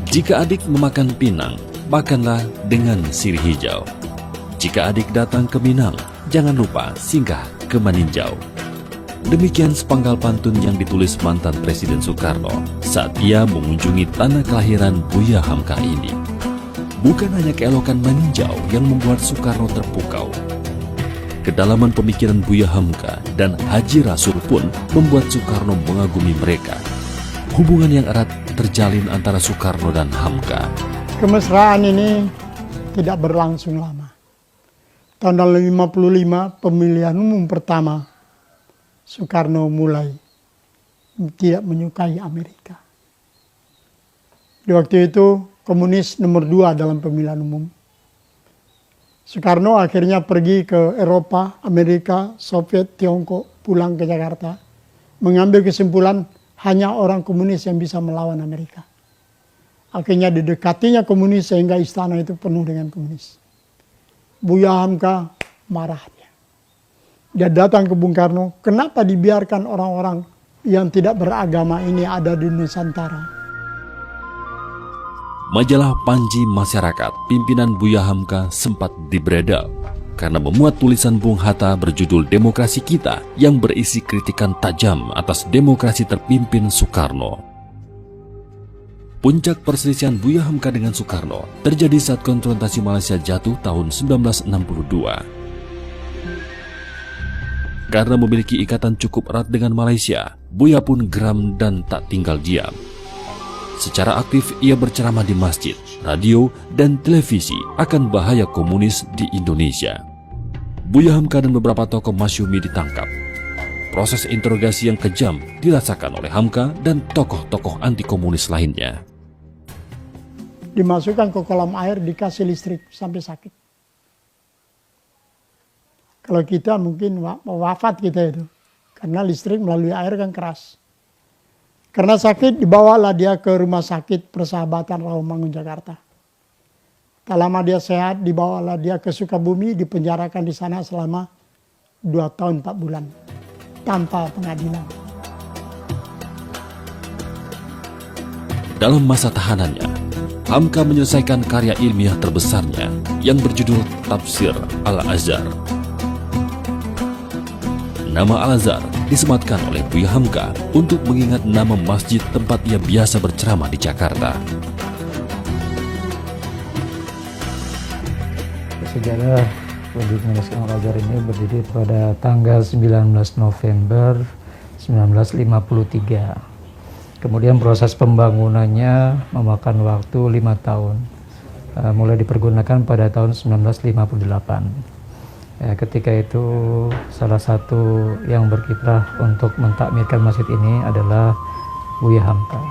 Jika adik memakan pinang, makanlah dengan sirih hijau. Jika adik datang ke Minang, jangan lupa singgah ke Maninjau. Demikian sepenggal pantun yang ditulis mantan Presiden Soekarno saat ia mengunjungi tanah kelahiran Buya Hamka ini. Bukan hanya keelokan Maninjau yang membuat Soekarno terpukau. Kedalaman pemikiran Buya Hamka dan Haji Rasul pun membuat Soekarno mengagumi mereka. Hubungan yang erat terjalin antara Soekarno dan Hamka. Kemesraan ini tidak berlangsung lama. Tahun 1955 pemilihan umum pertama, Soekarno mulai tidak menyukai Amerika. Di waktu itu komunis nomor 2 dalam pemilihan umum. Soekarno akhirnya pergi ke Eropa, Amerika, Soviet, Tiongkok, pulang ke Jakarta. Mengambil kesimpulan hanya orang komunis yang bisa melawan Amerika. Akhirnya didekatinya komunis sehingga istana itu penuh dengan komunis. Buya Hamka marah dia. Dia datang ke Bung Karno, kenapa dibiarkan orang-orang yang tidak beragama ini ada di Nusantara? Majalah Panji Masyarakat pimpinan Buya Hamka sempat diberedal karena memuat tulisan Bung Hatta berjudul Demokrasi Kita yang berisi kritikan tajam atas demokrasi terpimpin Soekarno. Puncak perselisihan Buya Hamka dengan Soekarno terjadi saat konfrontasi Malaysia jatuh tahun 1962. Karena memiliki ikatan cukup erat dengan Malaysia, Buya pun geram dan tak tinggal diam. Secara aktif ia berceramah di masjid, radio, dan televisi akan bahaya komunis di Indonesia. Buya Hamka dan beberapa tokoh masyumi ditangkap. Proses interogasi yang kejam dirasakan oleh Hamka dan tokoh-tokoh anti komunis lainnya. Dimasukkan ke kolam air, dikasih listrik sampai sakit. Kalau kita mungkin wafat kita itu, karena listrik melalui air kan keras. Karena sakit dibawalah dia ke rumah sakit Persahabatan Rawamangun Jakarta. Tak lama dia sehat, dibawalah dia ke Sukabumi, dipenjarakan di sana selama 2 tahun 4 bulan tanpa pengadilan. Dalam masa tahanannya, Hamka menyelesaikan karya ilmiah terbesarnya yang berjudul Tafsir Al-Azhar. Nama Al-Azhar disematkan oleh Buya Hamka untuk mengingat nama masjid tempat ia biasa berceramah di Jakarta. Sejarah Universitas Al-Azhar ini berdiri pada tanggal 19 November 1953. Kemudian proses pembangunannya memakan waktu 5 tahun. Mulai dipergunakan pada tahun 1958. Ketika itu salah satu yang berkiprah untuk mentakmirkan masjid ini adalah Buya Hamka.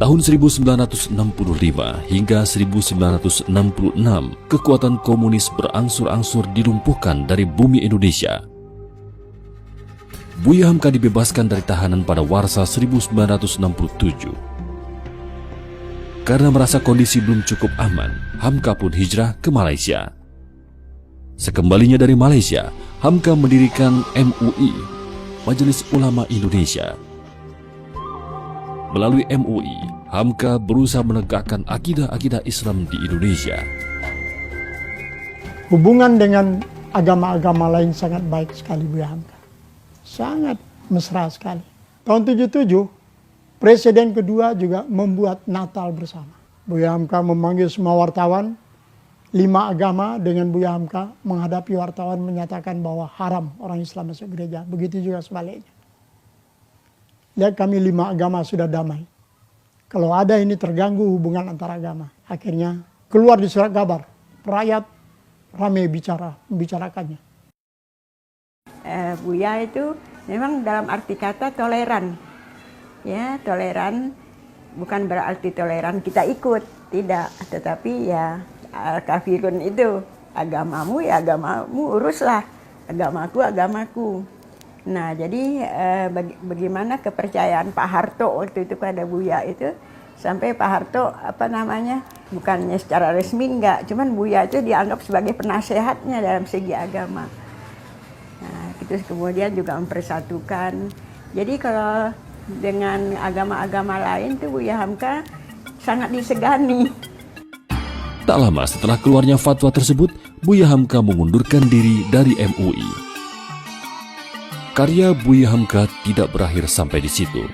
Tahun 1965 hingga 1966, kekuatan komunis berangsur-angsur dilumpuhkan dari bumi Indonesia. Buya Hamka dibebaskan dari tahanan pada Warsa 1967. Karena merasa kondisi belum cukup aman, Hamka pun hijrah ke Malaysia. Sekembalinya dari Malaysia, Hamka mendirikan MUI, Majelis Ulama Indonesia. Melalui MUI, Hamka berusaha menegakkan akidah-akidah Islam di Indonesia. Hubungan dengan agama-agama lain sangat baik sekali Buya Hamka. Sangat mesra sekali. Tahun 77, Presiden kedua juga membuat Natal bersama. Buya Hamka memanggil semua wartawan, 5 agama dengan Buya Hamka menghadapi wartawan menyatakan bahwa haram orang Islam masuk gereja. Begitu juga sebaliknya. Lihat kami 5 agama sudah damai. Kalau ada ini terganggu hubungan antara agama. Akhirnya keluar di surat kabar. Rakyat ramai membicarakannya. Buya itu memang dalam arti kata toleran. Ya, toleran bukan berarti toleran kita ikut. Tidak. Tetapi ya kafirun itu. Agamamu ya agamamu, uruslah. Agamaku. Nah, jadi bagaimana kepercayaan Pak Harto waktu itu pada Buya itu, sampai Pak Harto bukannya secara resmi enggak, cuman Buya itu dianggap sebagai penasehatnya dalam segi agama. Nah, itu kemudian juga mempersatukan. Jadi kalau dengan agama-agama lain tuh Buya Hamka sangat disegani. Tak lama setelah keluarnya fatwa tersebut, Buya Hamka mengundurkan diri dari MUI. Karya Buya Hamka tidak berakhir sampai di situ.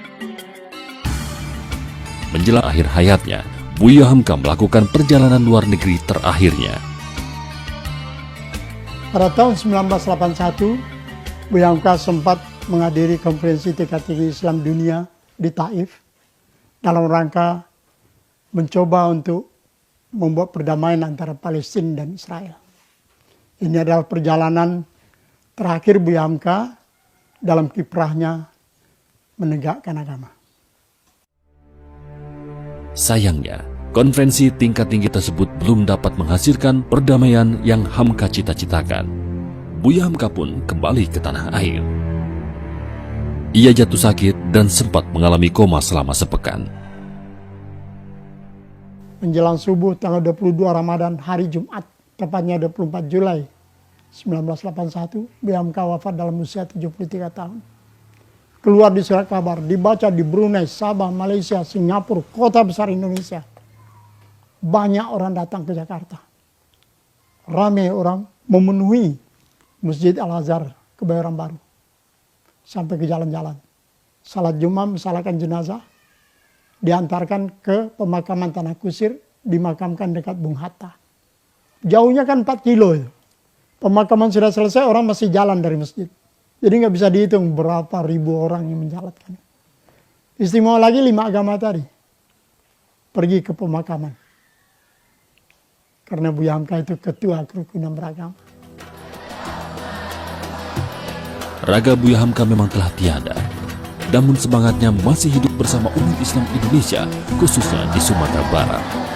Menjelang akhir hayatnya, Buya Hamka melakukan perjalanan luar negeri terakhirnya. Pada tahun 1981, Buya Hamka sempat menghadiri konferensi tingkat tinggi Islam dunia di Taif dalam rangka mencoba untuk membuat perdamaian antara Palestina dan Israel. Ini adalah perjalanan terakhir Buya Hamka dalam kiprahnya menegakkan agama. Sayangnya, konferensi tingkat tinggi tersebut belum dapat menghasilkan perdamaian yang Hamka cita-citakan. Buya Hamka pun kembali ke tanah air. Ia jatuh sakit dan sempat mengalami koma selama sepekan. Menjelang subuh tanggal 22 Ramadan, hari Jumat, tepatnya 24 Julai 1981, Buya Hamka wafat dalam usia 73 tahun. Keluar di surat kabar, dibaca di Brunei, Sabah, Malaysia, Singapura, kota besar Indonesia. Banyak orang datang ke Jakarta. Ramai orang memenuhi Masjid Al-Azhar, Kebayoran Baru. Sampai ke jalan-jalan. Salat Jumat, mensalatkan jenazah, diantarkan ke pemakaman Tanah Kusir, dimakamkan dekat Bung Hatta. Jauhnya kan 4 kilo itu. Pemakaman sudah selesai, orang masih jalan dari masjid. Jadi nggak bisa dihitung berapa ribu orang yang menjalankan. Istimewa lagi 5 agama tadi. Pergi ke pemakaman. Karena Buya Hamka itu ketua kerukunan beragama. Raga Buya Hamka memang telah tiada. Namun semangatnya masih hidup bersama umat Islam Indonesia, khususnya di Sumatera Barat.